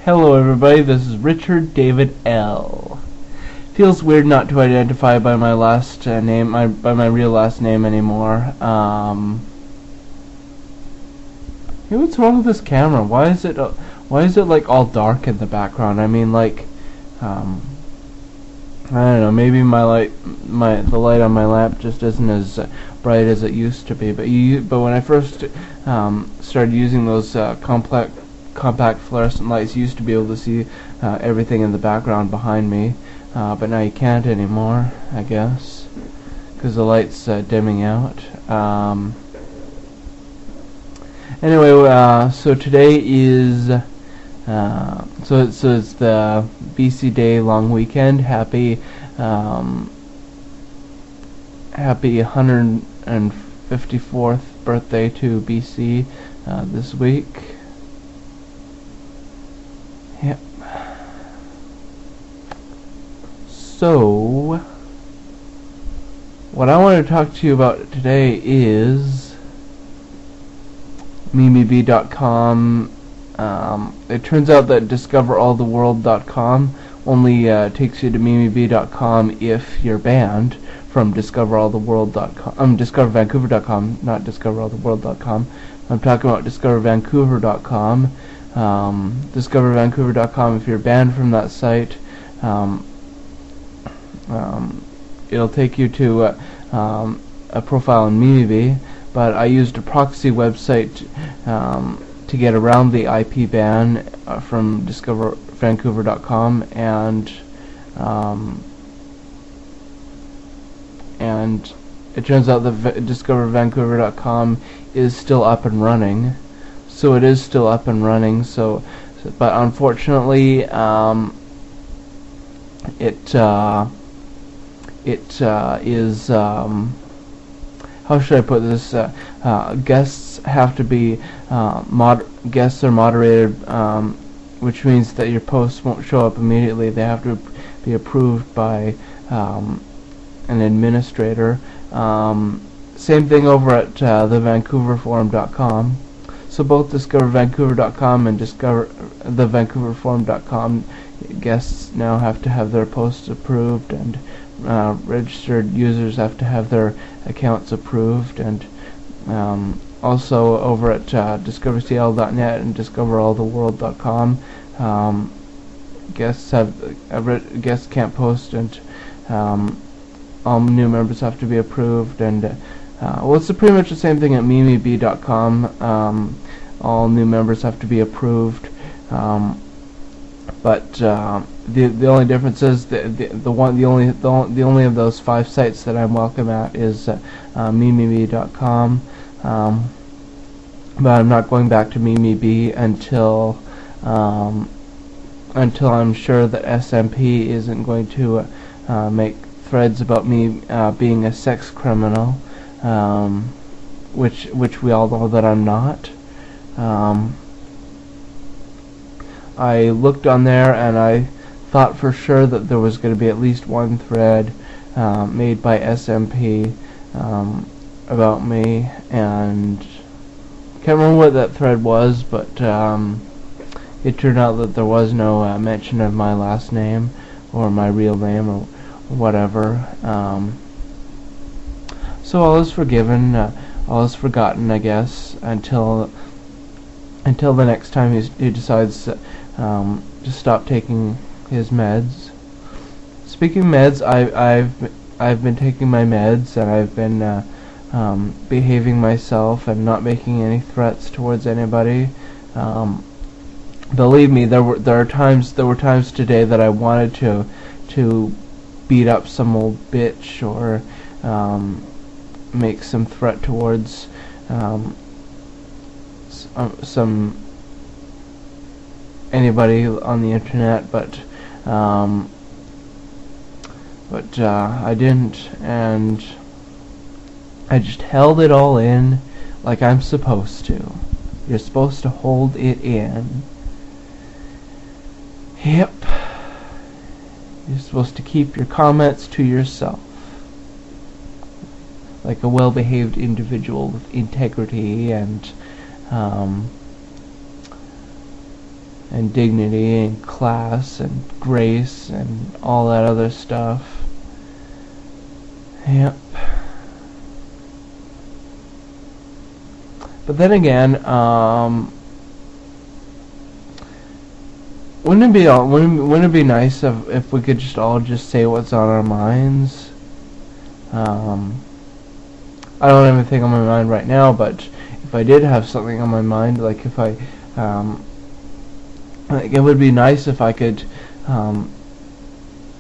Hello everybody, this is Richard David L. Feels weird not to identify by my last name, by my real last name anymore. Hey, what's wrong with this camera? Why is it like all dark in the background? I mean, like, I don't know. Maybe the light on my lamp just isn't as bright as it used to be. But when I first started using those compact fluorescent lights, you used to be able to see everything in the background behind me. But now you can't anymore, I guess, because the light's dimming out. Anyway, so today is so it's the BC Day long weekend. Happy 154th birthday to BC this week. Yep. So, what I want to talk to you about today is MimiBee.com. It turns out that DiscoverAllTheWorld.com only takes you to MimiBee.com if you're banned from DiscoverAllTheWorld.com. DiscoverVancouver.com, not DiscoverAllTheWorld.com. I'm talking about DiscoverVancouver.com. DiscoverVancouver.com, if you're banned from that site, it'll take you to a profile in MimiBee, but I used a proxy website to get around the IP ban from DiscoverVancouver.com, and it turns out that DiscoverVancouver.com is still up and running. So it is still up and running. But unfortunately, it is. How should I put this? Guests have to be guests are moderated, which means that your posts won't show up immediately. They have to be approved by an administrator. Same thing over at thevancouverforum.com. So both DiscoverVancouver.com and thevancouverforum.com guests now have to have their posts approved, and registered users have to have their accounts approved, and also over at DiscoverCL.net and DiscoverAllTheWorld.com, guests can't post, and all new members have to be approved, and well, it's pretty much the same thing at MimiBee.com. All new members have to be approved, but the only difference is the only of those 5 sites that I'm welcome at is MimiBee.com. But I'm not going back to MimiBee until I'm sure that SMP isn't going to make threads about me being a sex criminal, which we all know that I'm not. I looked on there and I thought for sure that there was going to be at least one thread made by SMP about me, and can't remember what that thread was, but it turned out that there was no mention of my last name or my real name or whatever. So all is forgiven, all is forgotten, I guess, until the next time he decides to stop taking his meds. Speaking of meds, I've been taking my meds, and I've been behaving myself and not making any threats towards anybody. Believe me, there were times today that I wanted to beat up some old bitch or make some threat towards anybody on the internet, but I didn't, and I just held it all in like I'm supposed to. You're supposed to hold it in. Yep. You're supposed to keep your comments to yourself, like a well-behaved individual with integrity and and dignity and class and grace and all that other stuff. Yep. But then again, wouldn't it be nice if we could just all just say what's on our minds? I don't have anything on my mind right now, but if I did have something on my mind, like if I, like it would be nice if I could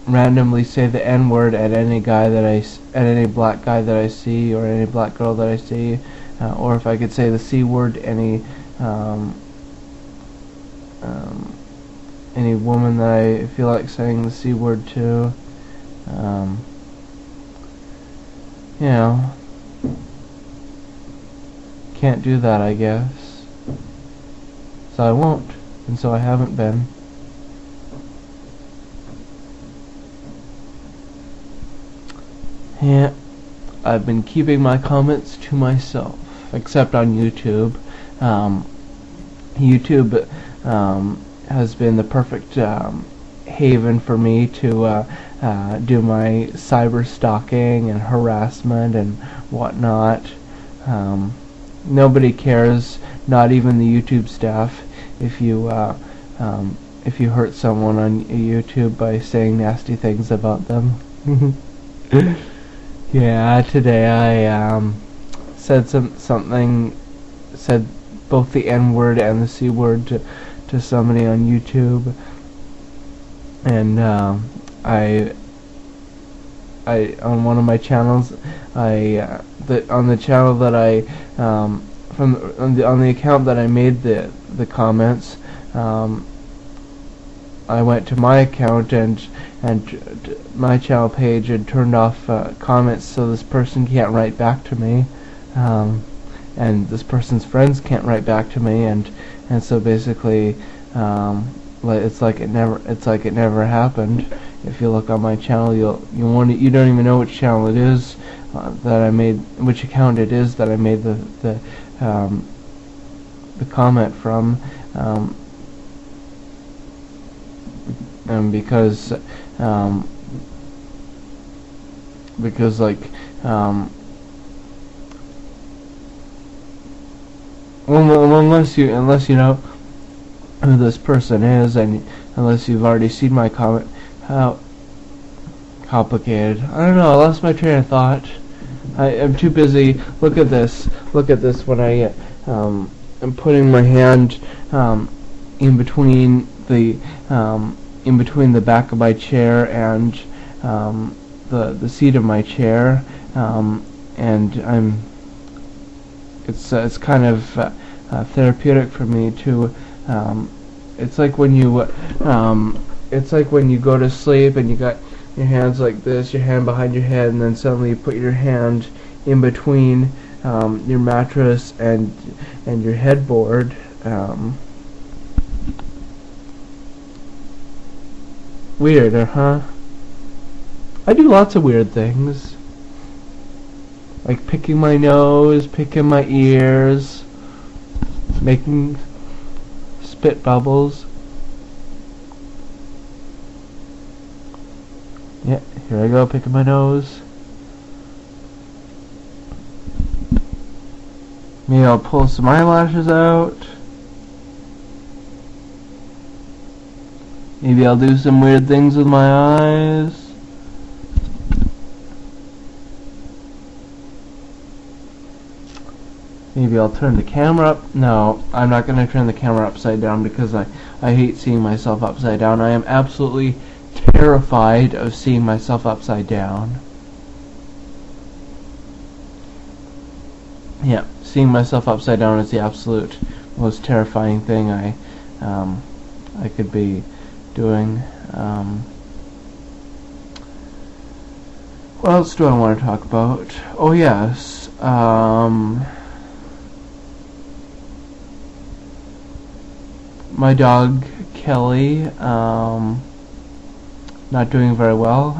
randomly say the N-word at any guy that at any black guy that I see, or any black girl that I see, or if I could say the C-word any woman that I feel like saying the C-word to. You know, can't do that, I guess. So I won't, and so I haven't been. Yeah, I've been keeping my comments to myself, except on YouTube. YouTube has been the perfect haven for me to do my cyber stalking and harassment and whatnot. Nobody cares, not even the YouTube staff, if you hurt someone on YouTube by saying nasty things about them. Yeah, today I said both the N-word and the C-word to somebody on YouTube, and I on one of my channels, on the channel that I on the account that I made the comments, I went to my account and my channel page and turned off comments, so this person can't write back to me, and this person's friends can't write back to me, and so basically it's like it never happened. If you look on my channel, you don't even know which channel it is that I made, which account it is that I made the comment from, and because like unless you know who this person is, and unless you've already seen my comment, how complicated. I don't know, I lost my train of thought. I'm too busy. Look at this when I am putting my hand in between the back of my chair and the seat of my chair, and it's kind of therapeutic for me to. It's like when you go to sleep and you got your hands like this, your hand behind your head, and then suddenly you put your hand in between your mattress and your headboard. Weird, huh? I do lots of weird things, like picking my nose, picking my ears, making spit bubbles. Yeah, here I go, picking my nose. Maybe I'll pull some eyelashes out. Maybe I'll do some weird things with my eyes. Maybe I'll turn the camera up. No, I'm not going to turn the camera upside down because I hate seeing myself upside down. I am absolutely terrified of seeing myself upside down. Yeah, seeing myself upside down is the absolute most terrifying thing I could be doing. What else do I want to talk about? Oh yes, my dog Kelly, not doing very well.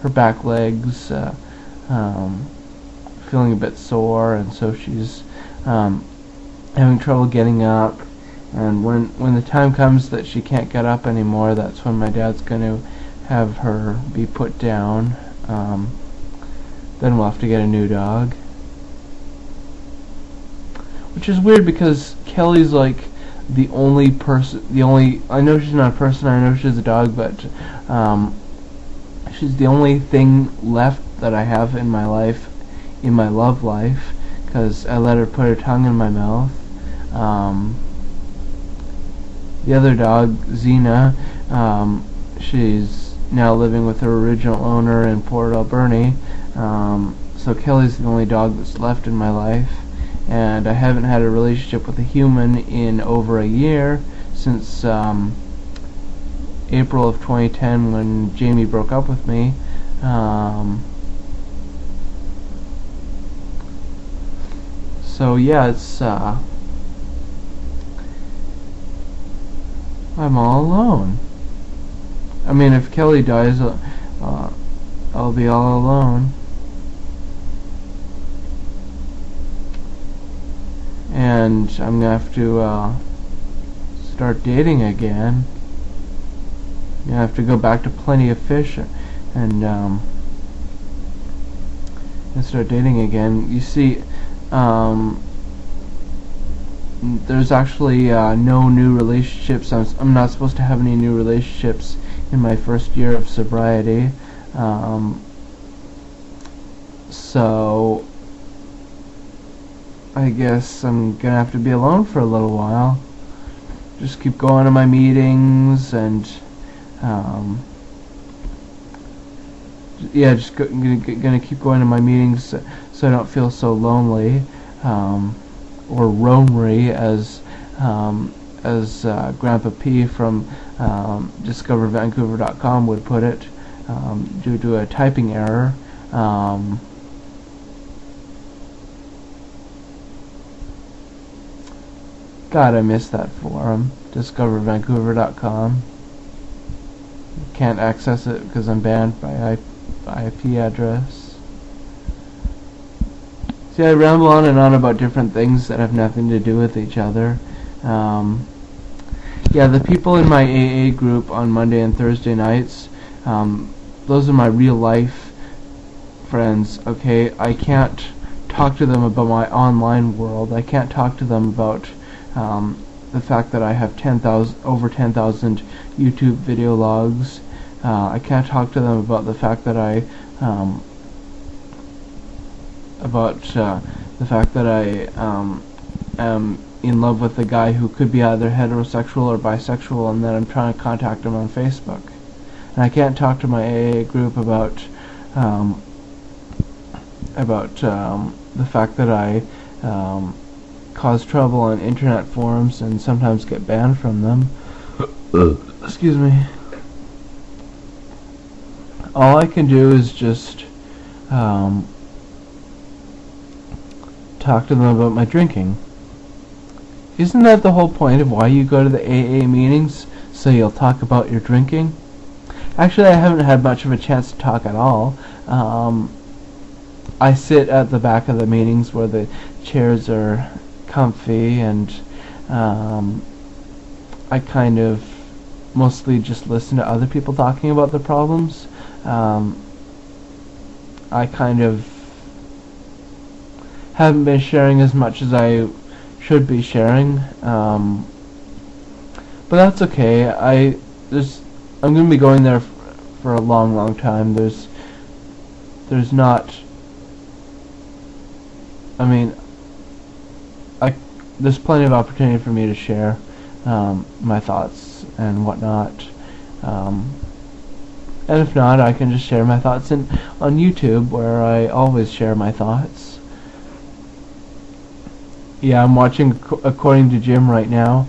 Her back legs feeling a bit sore, and so she's having trouble getting up, And when the time comes that she can't get up anymore, that's when my dad's going to have her be put down. Then we'll have to get a new dog. Which is weird because Kelly's like the only person, I know she's not a person, I know she's a dog, but she's the only thing left that I have in my life, in my love life, because I let her put her tongue in my mouth. The other dog, Xena, she's now living with her original owner in Port Alberni, so Kelly's the only dog that's left in my life. And I haven't had a relationship with a human in over a year, since April of 2010 when Jamie broke up with me. So yeah, it's I'm all alone. I mean, if Kelly dies, I'll be all alone. And I'm gonna have to start dating again. I'm gonna have to go back to Plenty of Fish and start dating again. You see, there's actually no new relationships. I'm not supposed to have any new relationships in my first year of sobriety. So I guess I'm gonna have to be alone for a little while. Just keep going to my meetings and yeah, just gonna keep going to my meetings so I don't feel so lonely, or roamery, as Grandpa P from DiscoverVancouver.com would put it, due to a typing error. God, I miss that forum, DiscoverVancouver.com. Can't access it because I'm banned by IP address. See, I ramble on and on about different things that have nothing to do with each other. Yeah, the people in my AA group on Monday and Thursday nights, those are my real life friends, okay? I can't talk to them about my online world. I can't talk to them about the fact that I have over 10,000 YouTube video logs. I can't talk to them about the fact that I am in love with a guy who could be either heterosexual or bisexual, and that I'm trying to contact him on Facebook. And I can't talk to my AA group about the fact that I cause trouble on internet forums and sometimes get banned from them. Excuse me. All I can do is just talk to them about my drinking. Isn't that the whole point of why you go to the AA meetings? So you'll talk about your drinking? Actually, I haven't had much of a chance to talk at all. I sit at the back of the meetings where the chairs are comfy, and I kind of mostly just listen to other people talking about their problems. I kind of haven't been sharing as much as I should be sharing, but that's okay. I'm going to be going there for a long time. There's not, I mean, there's plenty of opportunity for me to share my thoughts and whatnot. And if not, I can just share my thoughts on YouTube, where I always share my thoughts. Yeah, I'm watching According to Jim right now.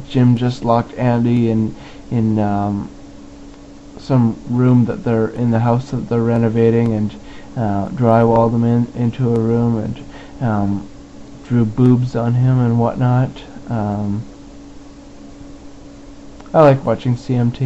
Jim just locked Andy in some room that they're in the house that they're renovating, and drywalled him into a room, and drew boobs on him and whatnot. I like watching CMT.